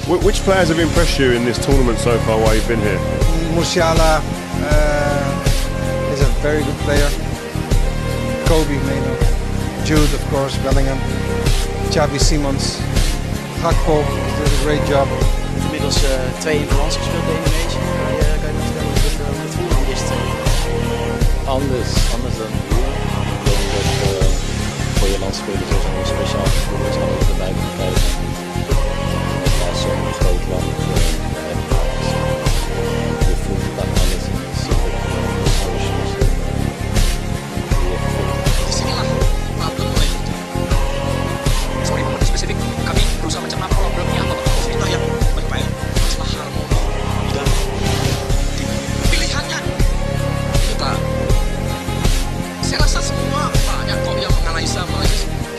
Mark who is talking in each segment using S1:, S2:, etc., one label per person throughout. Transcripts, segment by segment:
S1: Which players have impressed you in this tournament so far while you've been here?
S2: Musiala is a very good player. Kobe Mano, Jude of course, Bellingham, Xavi Simons, Gakpo did a great job.
S3: Inmiddels 2 interlands gespeeld bij Indonesië. Kan je me vertellen hoe het voelde in de eerste 2?
S4: Anders dan hier. Ik denk dat voor je landspelers is een heel speciaal gevoel als alles erbij komt kijken. Als zo'n groot land je voelt het aan alles en je ziet het op de socials en
S5: disinilah problem mulai muncul. Sorry, spesifik kami berusaha mencerna problemnya atau kita yang berupaya masalah harmoni dan pilihannya kita. Saya rasa semua banyak kok yang menganalisa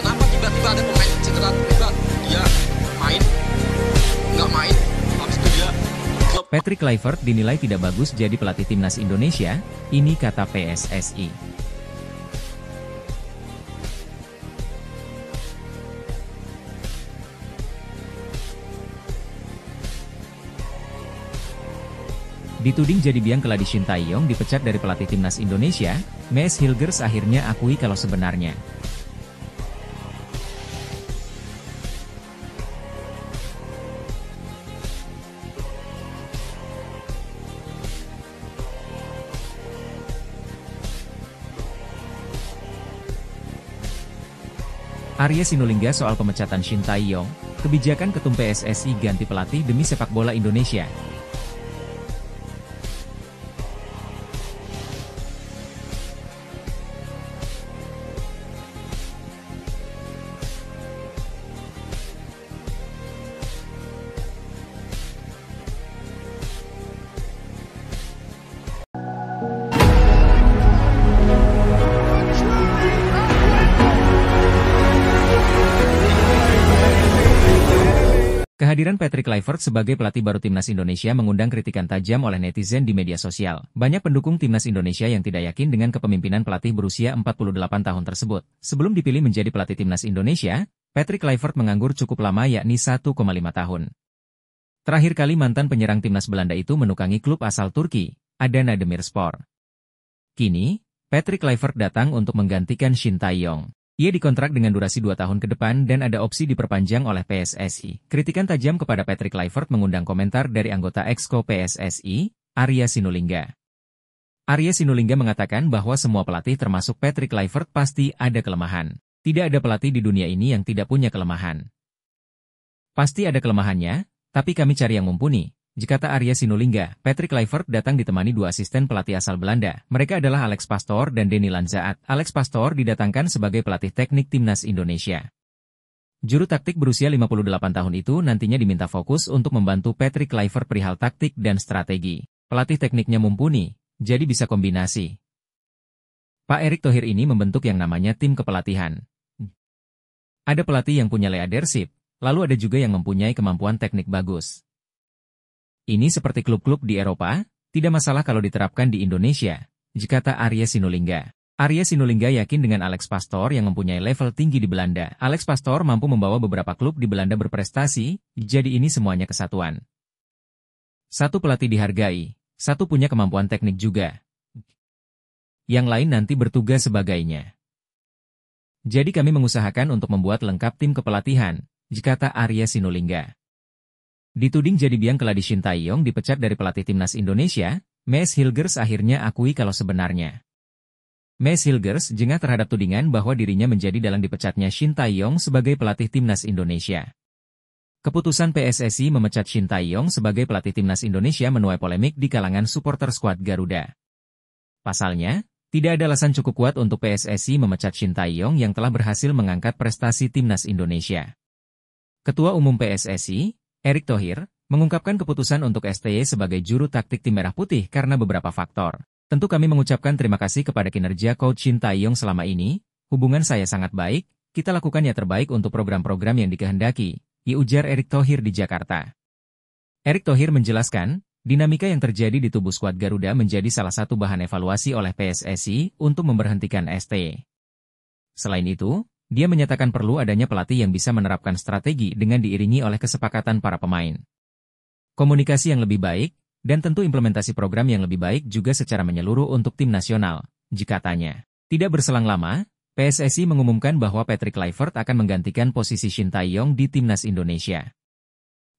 S5: kenapa tiba-tiba ada pemain cedera, tiba dia main nggak main, habis itu dia klub.
S6: Patrick Kluivert dinilai tidak bagus jadi pelatih timnas Indonesia, ini kata PSSI. Dituding jadi biang keladi Shin Tae-yong dipecat dari pelatih timnas Indonesia, Mees Hilgers akhirnya akui kalau sebenarnya. Arya Sinulinga soal pemecatan Shin Tae-yong, kebijakan ketum PSSI ganti pelatih demi sepak bola Indonesia. Kehadiran Patrick Kluivert sebagai pelatih baru timnas Indonesia mengundang kritikan tajam oleh netizen di media sosial. Banyak pendukung timnas Indonesia yang tidak yakin dengan kepemimpinan pelatih berusia 48 tahun tersebut. Sebelum dipilih menjadi pelatih timnas Indonesia, Patrick Kluivert menganggur cukup lama yakni 1,5 tahun. Terakhir kali mantan penyerang timnas Belanda itu menukangi klub asal Turki, Adana Demirspor. Kini, Patrick Kluivert datang untuk menggantikan Shin Tae-yong. Ia dikontrak dengan durasi 2 tahun ke depan dan ada opsi diperpanjang oleh PSSI. Kritikan tajam kepada Patrick Kluivert mengundang komentar dari anggota Exco PSSI, Arya Sinulinga. Arya Sinulinga mengatakan bahwa semua pelatih termasuk Patrick Kluivert pasti ada kelemahan. Tidak ada pelatih di dunia ini yang tidak punya kelemahan. Pasti ada kelemahannya, tapi kami cari yang mumpuni. Jika Arya Sinulinga, Patrick Kluivert datang ditemani 2 asisten pelatih asal Belanda. Mereka adalah Alex Pastoor dan Denny Lanzaat. Alex Pastoor didatangkan sebagai pelatih teknik timnas Indonesia. Juru taktik berusia 58 tahun itu nantinya diminta fokus untuk membantu Patrick Kluivert perihal taktik dan strategi. Pelatih tekniknya mumpuni, jadi bisa kombinasi. Pak Erick Thohir ini membentuk yang namanya tim kepelatihan. Ada pelatih yang punya leadership, lalu ada juga yang mempunyai kemampuan teknik bagus. Ini seperti klub-klub di Eropa, tidak masalah kalau diterapkan di Indonesia, kata Arya Sinulinga. Arya Sinulinga yakin dengan Alex Pastoor yang mempunyai level tinggi di Belanda. Alex Pastoor mampu membawa beberapa klub di Belanda berprestasi, jadi ini semuanya kesatuan. Satu pelatih dihargai, satu punya kemampuan teknik juga. Yang lain nanti bertugas sebagainya. Jadi kami mengusahakan untuk membuat lengkap tim kepelatihan, kata Arya Sinulinga. Dituding jadi biang keladi Shin Tae-yong dipecat dari pelatih timnas Indonesia, Mees Hilgers akhirnya akui kalau sebenarnya. Mees Hilgers jengah terhadap tudingan bahwa dirinya menjadi dalang dipecatnya Shin Tae-yong sebagai pelatih timnas Indonesia. Keputusan PSSI memecat Shin Tae-yong sebagai pelatih timnas Indonesia menuai polemik di kalangan supporter skuad Garuda. Pasalnya, tidak ada alasan cukup kuat untuk PSSI memecat Shin Tae-yong yang telah berhasil mengangkat prestasi timnas Indonesia. Ketua Umum PSSI, Erick Thohir, mengungkapkan keputusan untuk STY sebagai juru taktik tim Merah Putih karena beberapa faktor. Tentu kami mengucapkan terima kasih kepada kinerja Coach Shin Tae-yong selama ini, hubungan saya sangat baik, kita lakukan yang terbaik untuk program-program yang dikehendaki, ujar Erick Thohir di Jakarta. Erick Thohir menjelaskan, dinamika yang terjadi di tubuh skuad Garuda menjadi salah satu bahan evaluasi oleh PSSI untuk memberhentikan STY. Selain itu, dia menyatakan perlu adanya pelatih yang bisa menerapkan strategi dengan diiringi oleh kesepakatan para pemain. komunikasi yang lebih baik, dan tentu implementasi program yang lebih baik juga secara menyeluruh untuk tim nasional, jika tanya. Tidak berselang lama, PSSI mengumumkan bahwa Patrick Kluivert akan menggantikan posisi Shin Tae-yong di timnas Indonesia.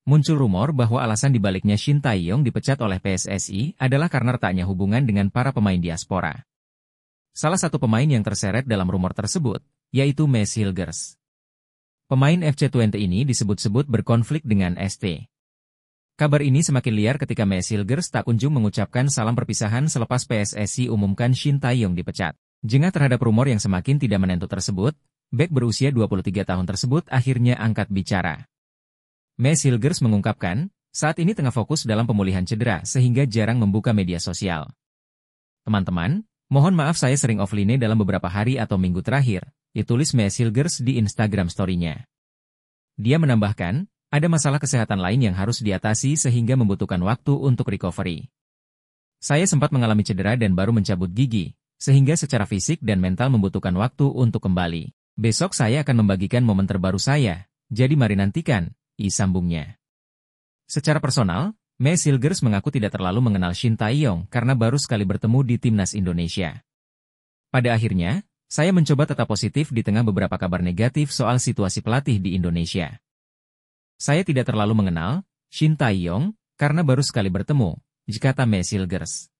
S6: Muncul rumor bahwa alasan dibaliknya Shin Tae-yong dipecat oleh PSSI adalah karena retaknya hubungan dengan para pemain diaspora. Salah satu pemain yang terseret dalam rumor tersebut, yaitu Mads Hilgers. Pemain FC Twente ini disebut-sebut berkonflik dengan ST. Kabar ini semakin liar ketika Mads Hilgers tak kunjung mengucapkan salam perpisahan selepas PSSI umumkan Shin Tae-yong dipecat. Jengah terhadap rumor yang semakin tidak menentu tersebut, bek berusia 23 tahun tersebut akhirnya angkat bicara. Mads Hilgers mengungkapkan, saat ini tengah fokus dalam pemulihan cedera sehingga jarang membuka media sosial. Teman-teman, mohon maaf saya sering offline dalam beberapa hari atau minggu terakhir, ditulis Mads Hilgers di Instagram story-nya. Dia menambahkan, ada masalah kesehatan lain yang harus diatasi sehingga membutuhkan waktu untuk recovery. Saya sempat mengalami cedera dan baru mencabut gigi, sehingga secara fisik dan mental membutuhkan waktu untuk kembali. Besok saya akan membagikan momen terbaru saya, jadi mari nantikan, sambungnya. Secara personal, Mads Hilgers mengaku tidak terlalu mengenal Shin Tae-yong karena baru sekali bertemu di timnas Indonesia. Pada akhirnya, saya mencoba tetap positif di tengah beberapa kabar negatif soal situasi pelatih di Indonesia. Saya tidak terlalu mengenal Shin Tae-yong karena baru sekali bertemu, kata Mads Hilgers.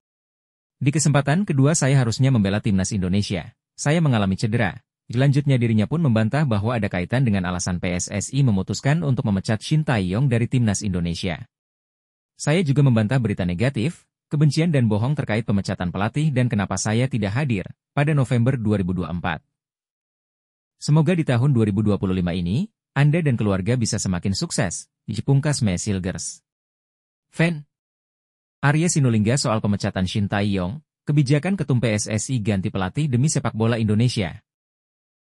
S6: Di kesempatan kedua saya harusnya membela timnas Indonesia. Saya mengalami cedera. Selanjutnya dirinya pun membantah bahwa ada kaitan dengan alasan PSSI memutuskan untuk memecat Shin Tae-yong dari timnas Indonesia. Saya juga membantah berita negatif, kebencian dan bohong terkait pemecatan pelatih dan kenapa saya tidak hadir pada November 2024. Semoga di tahun 2025 ini, Anda dan keluarga bisa semakin sukses, pungkas Mads Hilgers. Fan Arya Sinulinga soal pemecatan Shin Tae-yong, kebijakan Ketum PSSI ganti pelatih demi sepak bola Indonesia.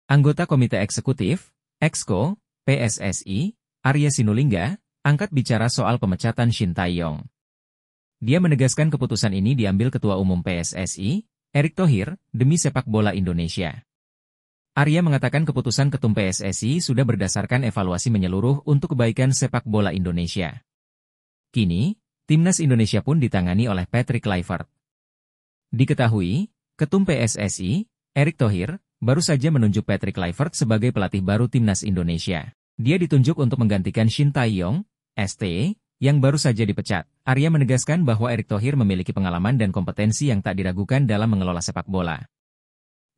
S6: Anggota Komite Eksekutif, Exco, PSSI, Arya Sinulinga, angkat bicara soal pemecatan Shin Tae-yong. Dia menegaskan keputusan ini diambil Ketua Umum PSSI, Erick Thohir, demi sepak bola Indonesia. Arya mengatakan keputusan Ketum PSSI sudah berdasarkan evaluasi menyeluruh untuk kebaikan sepak bola Indonesia. Kini, timnas Indonesia pun ditangani oleh Patrick Kluivert. Diketahui, Ketum PSSI, Erick Thohir, baru saja menunjuk Patrick Kluivert sebagai pelatih baru timnas Indonesia. Dia ditunjuk untuk menggantikan Shin Tae-yong, ST, yang baru saja dipecat. Arya menegaskan bahwa Erick Thohir memiliki pengalaman dan kompetensi yang tak diragukan dalam mengelola sepak bola.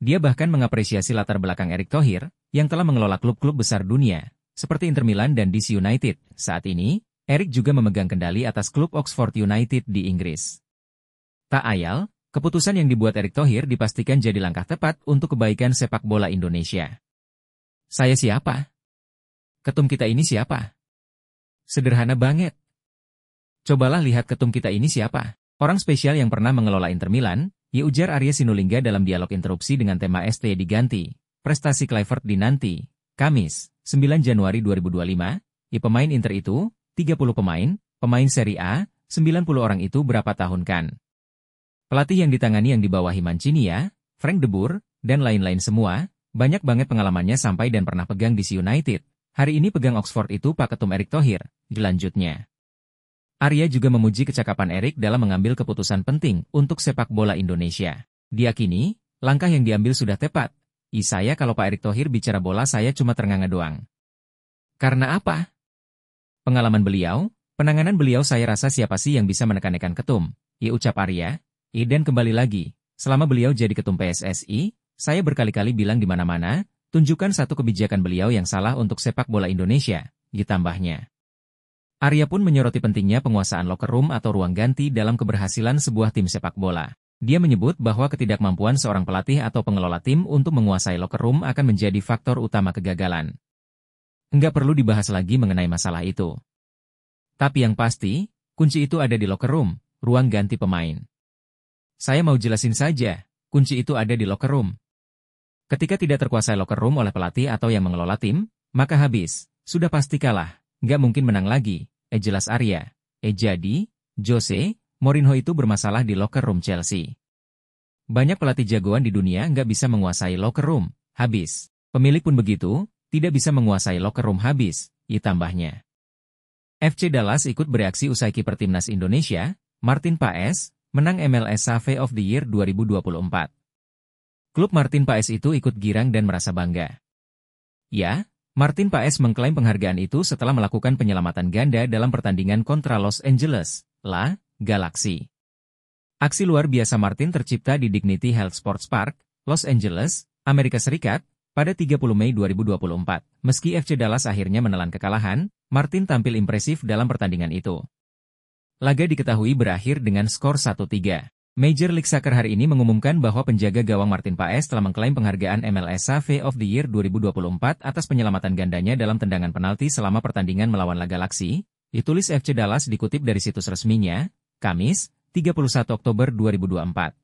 S6: Dia bahkan mengapresiasi latar belakang Erick Thohir, yang telah mengelola klub-klub besar dunia, seperti Inter Milan dan DC United. Saat ini, Erick juga memegang kendali atas klub Oxford United di Inggris. Tak ayal, keputusan yang dibuat Erick Thohir dipastikan jadi langkah tepat untuk kebaikan sepak bola Indonesia. Saya siapa? Ketum kita ini siapa? Sederhana banget. Cobalah lihat ketum kita ini siapa. Orang spesial yang pernah mengelola Inter Milan, ujar Arya Sinulinga dalam dialog interupsi dengan tema ST diganti. Prestasi Kluivert dinanti. Kamis, 9 Januari 2025, pemain Inter itu, 30 pemain Serie A, 90 orang itu berapa tahun kan? Pelatih yang ditangani yang dibawahi Mancini ya, Frank de Boer, dan lain-lain semua, banyak banget pengalamannya sampai dan pernah pegang DC United. Hari ini pegang Oxford itu Pak Ketum Erick Thohir, dilanjutnya. Arya juga memuji kecakapan Erick dalam mengambil keputusan penting untuk sepak bola Indonesia. Diyakini, langkah yang diambil sudah tepat. Saya kalau Pak Erick Thohir bicara bola saya cuma ternganga doang. Karena apa? Pengalaman beliau, penanganan beliau saya rasa siapa sih yang bisa menekan-nekan ketum, ucap Arya. Dan kembali lagi, selama beliau jadi ketum PSSI, saya berkali-kali bilang di mana-mana, tunjukkan satu kebijakan beliau yang salah untuk sepak bola Indonesia, ditambahnya. Arya pun menyoroti pentingnya penguasaan locker room atau ruang ganti dalam keberhasilan sebuah tim sepak bola. Dia menyebut bahwa ketidakmampuan seorang pelatih atau pengelola tim untuk menguasai locker room akan menjadi faktor utama kegagalan. Enggak perlu dibahas lagi mengenai masalah itu. Tapi yang pasti, kunci itu ada di locker room, ruang ganti pemain. Saya mau jelasin saja, kunci itu ada di locker room. Ketika tidak terkuasai locker room oleh pelatih atau yang mengelola tim, maka habis, sudah pasti kalah, nggak mungkin menang lagi, jelas Arya. Jadi, Jose Mourinho itu bermasalah di locker room Chelsea. Banyak pelatih jagoan di dunia nggak bisa menguasai locker room, habis. Pemilik pun begitu, tidak bisa menguasai locker room habis, tambahnya. FC Dallas ikut bereaksi usai kiper timnas Indonesia, Martin Paes, menang MLS Save of the Year 2024. Klub Martin Paes itu ikut girang dan merasa bangga. Ya, Martin Paes mengklaim penghargaan itu setelah melakukan penyelamatan ganda dalam pertandingan kontra Los Angeles Galaxy. Aksi luar biasa Martin tercipta di Dignity Health Sports Park, Los Angeles, Amerika Serikat, pada 30 Mei 2024. Meski FC Dallas akhirnya menelan kekalahan, Martin tampil impresif dalam pertandingan itu. Laga diketahui berakhir dengan skor 1-3. Major League Soccer hari ini mengumumkan bahwa penjaga gawang Martin Paes telah mengklaim penghargaan MLS Save of the Year 2024 atas penyelamatan gandanya dalam tendangan penalti selama pertandingan melawan La Galaxy, ditulis FC Dallas dikutip dari situs resminya, Kamis, 31 Oktober 2024.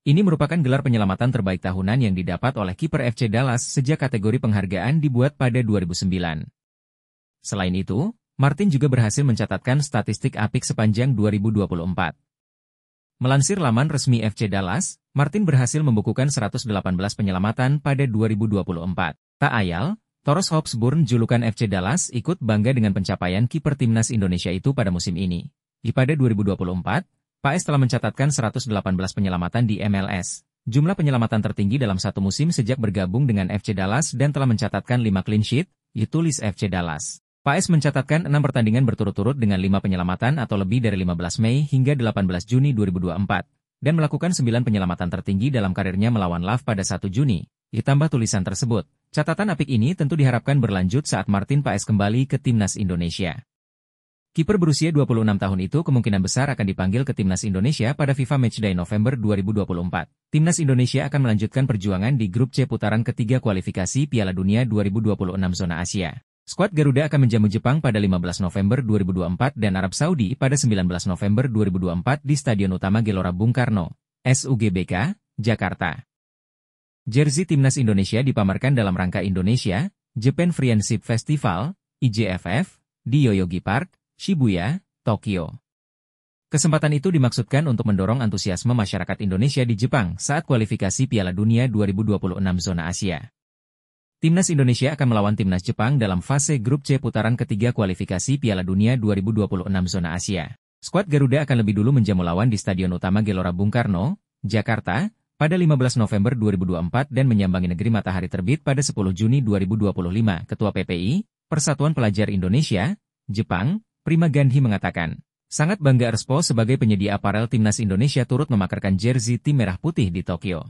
S6: Ini merupakan gelar penyelamatan terbaik tahunan yang didapat oleh kiper FC Dallas sejak kategori penghargaan dibuat pada 2009. Selain itu, Martin juga berhasil mencatatkan statistik apik sepanjang 2024. Melansir laman resmi FC Dallas, Martin berhasil membukukan 118 penyelamatan pada 2024. Tak ayal, Toros Hotspur julukan FC Dallas ikut bangga dengan pencapaian kiper timnas Indonesia itu pada musim ini. Pada 2024, Paes telah mencatatkan 118 penyelamatan di MLS, jumlah penyelamatan tertinggi dalam satu musim sejak bergabung dengan FC Dallas dan telah mencatatkan 5 clean sheet, ditulis FC Dallas. Paes mencatatkan 6 pertandingan berturut-turut dengan 5 penyelamatan atau lebih dari 15 Mei hingga 18 Juni 2024, dan melakukan 9 penyelamatan tertinggi dalam karirnya melawan LAV pada 1 Juni. Ditambah tulisan tersebut, catatan apik ini tentu diharapkan berlanjut saat Martin Paes kembali ke timnas Indonesia. Kiper berusia 26 tahun itu kemungkinan besar akan dipanggil ke timnas Indonesia pada FIFA Matchday November 2024. Timnas Indonesia akan melanjutkan perjuangan di grup C putaran ketiga kualifikasi Piala Dunia 2026 zona Asia. Skuad Garuda akan menjamu Jepang pada 15 November 2024 dan Arab Saudi pada 19 November 2024 di Stadion Utama Gelora Bung Karno, SUGBK, Jakarta. Jersey timnas Indonesia dipamerkan dalam rangka Indonesia Japan Friendship Festival, IJFF, di Yoyogi Park, Shibuya, Tokyo. Kesempatan itu dimaksudkan untuk mendorong antusiasme masyarakat Indonesia di Jepang saat kualifikasi Piala Dunia 2026 zona Asia. Timnas Indonesia akan melawan timnas Jepang dalam fase grup C putaran ketiga kualifikasi Piala Dunia 2026 zona Asia. Skuad Garuda akan lebih dulu menjamu lawan di Stadion Utama Gelora Bung Karno, Jakarta, pada 15 November 2024 dan menyambangi negeri matahari terbit pada 10 Juni 2025. Ketua PPI, Persatuan Pelajar Indonesia, Jepang, Prima Gandhi mengatakan, sangat bangga Erspo sebagai penyedia aparel timnas Indonesia turut memakarkan jersey tim merah putih di Tokyo.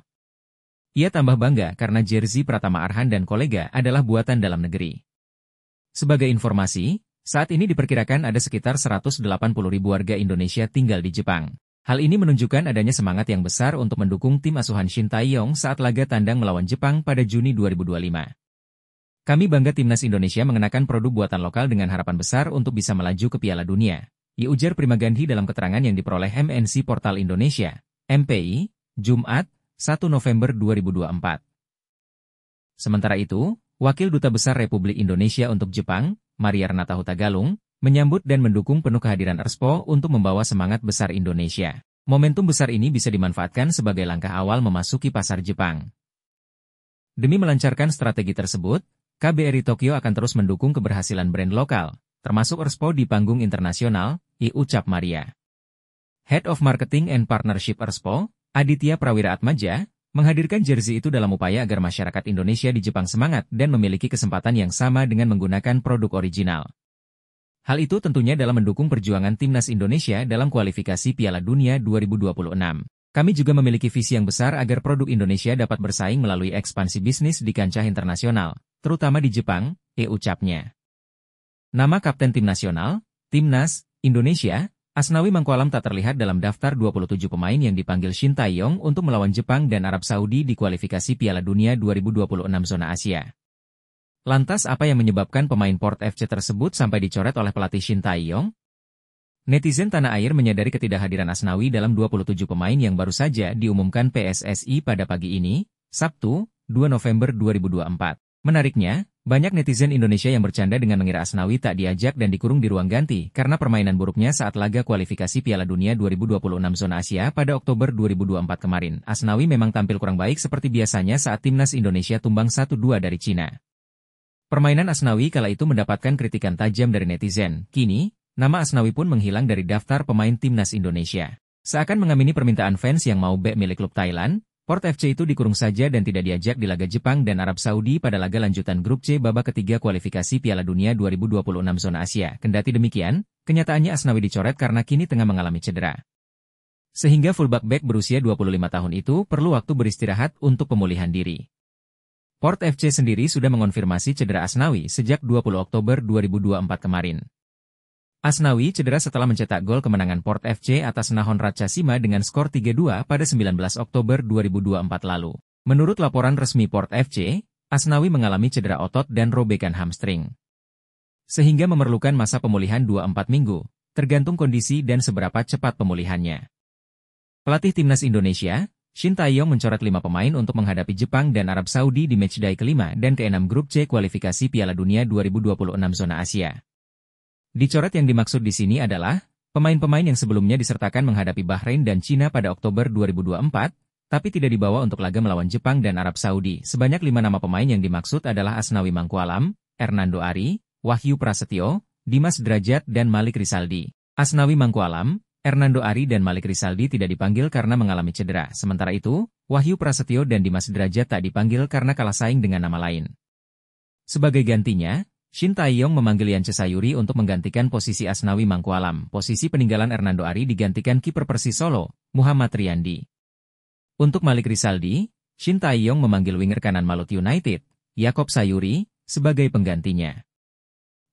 S6: Ia tambah bangga karena jersey Pratama Arhan dan kolega adalah buatan dalam negeri. Sebagai informasi, saat ini diperkirakan ada sekitar 180.000 warga Indonesia tinggal di Jepang. Hal ini menunjukkan adanya semangat yang besar untuk mendukung tim asuhan Shin Tae-yong saat laga tandang melawan Jepang pada Juni 2025. Kami bangga timnas Indonesia mengenakan produk buatan lokal dengan harapan besar untuk bisa melaju ke Piala Dunia, ujar Prima Gandhi dalam keterangan yang diperoleh MNC Portal Indonesia, MPI, Jumat, 1 November 2024. Sementara itu, Wakil Duta Besar Republik Indonesia untuk Jepang, Mariarnata Hutagalung, menyambut dan mendukung penuh kehadiran Erspo untuk membawa semangat besar Indonesia. Momentum besar ini bisa dimanfaatkan sebagai langkah awal memasuki pasar Jepang. Demi melancarkan strategi tersebut, KBRI Tokyo akan terus mendukung keberhasilan brand lokal, termasuk Erspo di panggung internasional, ucap Maria. Head of Marketing and Partnership Erspo, Aditya Prawira Atmaja, menghadirkan jersey itu dalam upaya agar masyarakat Indonesia di Jepang semangat dan memiliki kesempatan yang sama dengan menggunakan produk original. Hal itu tentunya dalam mendukung perjuangan timnas Indonesia dalam kualifikasi Piala Dunia 2026. Kami juga memiliki visi yang besar agar produk Indonesia dapat bersaing melalui ekspansi bisnis di kancah internasional, terutama di Jepang, ucapnya. Nama Kapten Tim Nasional, Timnas, Indonesia, Asnawi Mangkualam tak terlihat dalam daftar 27 pemain yang dipanggil Shin Tae-yong untuk melawan Jepang dan Arab Saudi di kualifikasi Piala Dunia 2026 zona Asia. Lantas apa yang menyebabkan pemain Port FC tersebut sampai dicoret oleh pelatih Shin Tae-yong? Netizen tanah air menyadari ketidakhadiran Asnawi dalam 27 pemain yang baru saja diumumkan PSSI pada pagi ini, Sabtu, 2 November 2024. Menariknya, banyak netizen Indonesia yang bercanda dengan mengira Asnawi tak diajak dan dikurung di ruang ganti karena permainan buruknya saat laga kualifikasi Piala Dunia 2026 zona Asia pada Oktober 2024 kemarin. Asnawi memang tampil kurang baik seperti biasanya saat timnas Indonesia tumbang 1-2 dari Cina. Permainan Asnawi kala itu mendapatkan kritikan tajam dari netizen. Kini, nama Asnawi pun menghilang dari daftar pemain timnas Indonesia. Seakan mengamini permintaan fans yang mau bek milik klub Thailand, Port FC itu dikurung saja dan tidak diajak di laga Jepang dan Arab Saudi pada laga lanjutan grup C babak ketiga kualifikasi Piala Dunia 2026 zona Asia. Kendati demikian, kenyataannya Asnawi dicoret karena kini tengah mengalami cedera. Sehingga fullback bek berusia 25 tahun itu perlu waktu beristirahat untuk pemulihan diri. Port FC sendiri sudah mengonfirmasi cedera Asnawi sejak 20 Oktober 2024 kemarin. Asnawi cedera setelah mencetak gol kemenangan Port FC atas Nahon Ratchasima dengan skor 3-2 pada 19 Oktober 2024 lalu. Menurut laporan resmi Port FC, Asnawi mengalami cedera otot dan robekan hamstring. Sehingga memerlukan masa pemulihan 2-4 minggu, tergantung kondisi dan seberapa cepat pemulihannya. Pelatih timnas Indonesia, Shin Tae-yong mencoret 5 pemain untuk menghadapi Jepang dan Arab Saudi di matchday ke-5 dan ke-6 grup C kualifikasi Piala Dunia 2026 zona Asia. Dicoret yang dimaksud di sini adalah pemain-pemain yang sebelumnya disertakan menghadapi Bahrain dan Cina pada Oktober 2024, tapi tidak dibawa untuk laga melawan Jepang dan Arab Saudi. Sebanyak 5 nama pemain yang dimaksud adalah Asnawi Mangkualam, Hernando Ari, Wahyu Prasetyo, Dimas Derajat dan Malik Rizaldi. Asnawi Mangkualam, Hernando Ari dan Malik Rizaldi tidak dipanggil karena mengalami cedera. Sementara itu, Wahyu Prasetyo dan Dimas Derajat tak dipanggil karena kalah saing dengan nama lain. Sebagai gantinya, Shin Tae-yong memanggil Yance Sayuri untuk menggantikan posisi Asnawi Mangkualam. Posisi peninggalan Hernando Ari digantikan kiper Persis Solo, Muhammad Riyandi. Untuk Malik Rizaldi, Shin Tae-yong memanggil winger kanan Maluku United, Yakob Sayuri, sebagai penggantinya.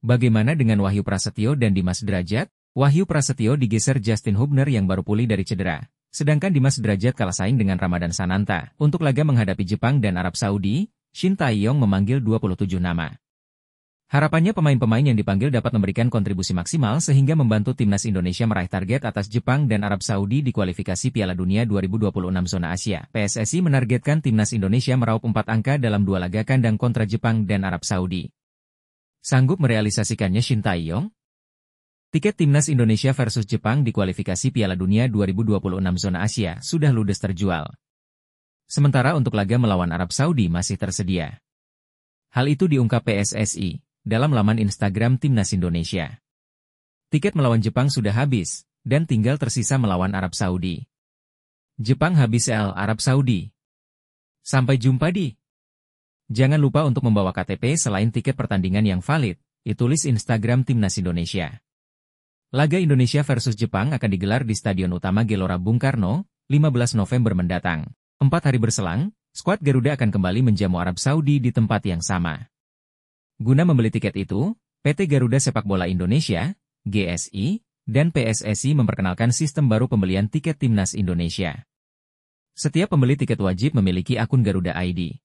S6: Bagaimana dengan Wahyu Prasetyo dan Dimas Derajat? Wahyu Prasetyo digeser Justin Hubner yang baru pulih dari cedera. Sedangkan Dimas Derajat kalah saing dengan Ramadan Sananta. Untuk laga menghadapi Jepang dan Arab Saudi, Shin Tae-yong memanggil 27 nama. Harapannya pemain-pemain yang dipanggil dapat memberikan kontribusi maksimal sehingga membantu timnas Indonesia meraih target atas Jepang dan Arab Saudi di kualifikasi Piala Dunia 2026 zona Asia. PSSI menargetkan timnas Indonesia meraup 4 angka dalam 2 laga kandang kontra Jepang dan Arab Saudi. Sanggup merealisasikannya Shin Tae-yong? Tiket timnas Indonesia versus Jepang di kualifikasi Piala Dunia 2026 zona Asia sudah ludes terjual. Sementara untuk laga melawan Arab Saudi masih tersedia. Hal itu diungkap PSSI dalam laman Instagram Timnas Indonesia. Tiket melawan Jepang sudah habis, dan tinggal tersisa melawan Arab Saudi. Jepang habis Arab Saudi. Sampai jumpa di. Jangan lupa untuk membawa KTP selain tiket pertandingan yang valid, ditulis Instagram Timnas Indonesia. Laga Indonesia versus Jepang akan digelar di Stadion Utama Gelora Bung Karno, 15 November mendatang. 4 hari berselang, skuad Garuda akan kembali menjamu Arab Saudi di tempat yang sama. Guna membeli tiket itu, PT Garuda Sepak Bola Indonesia, GSI, dan PSSI memperkenalkan sistem baru pembelian tiket timnas Indonesia. Setiap pembeli tiket wajib memiliki akun Garuda ID.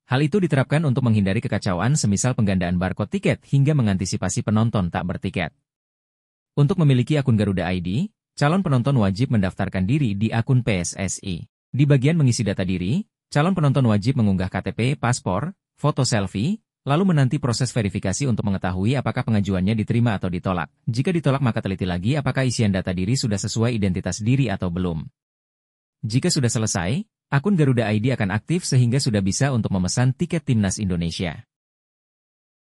S6: Hal itu diterapkan untuk menghindari kekacauan semisal penggandaan barcode tiket hingga mengantisipasi penonton tak bertiket. Untuk memiliki akun Garuda ID, calon penonton wajib mendaftarkan diri di akun PSSI. Di bagian mengisi data diri, calon penonton wajib mengunggah KTP, paspor, foto selfie, lalu menanti proses verifikasi untuk mengetahui apakah pengajuannya diterima atau ditolak. Jika ditolak maka teliti lagi apakah isian data diri sudah sesuai identitas diri atau belum. Jika sudah selesai, akun Garuda ID akan aktif sehingga sudah bisa untuk memesan tiket timnas Indonesia.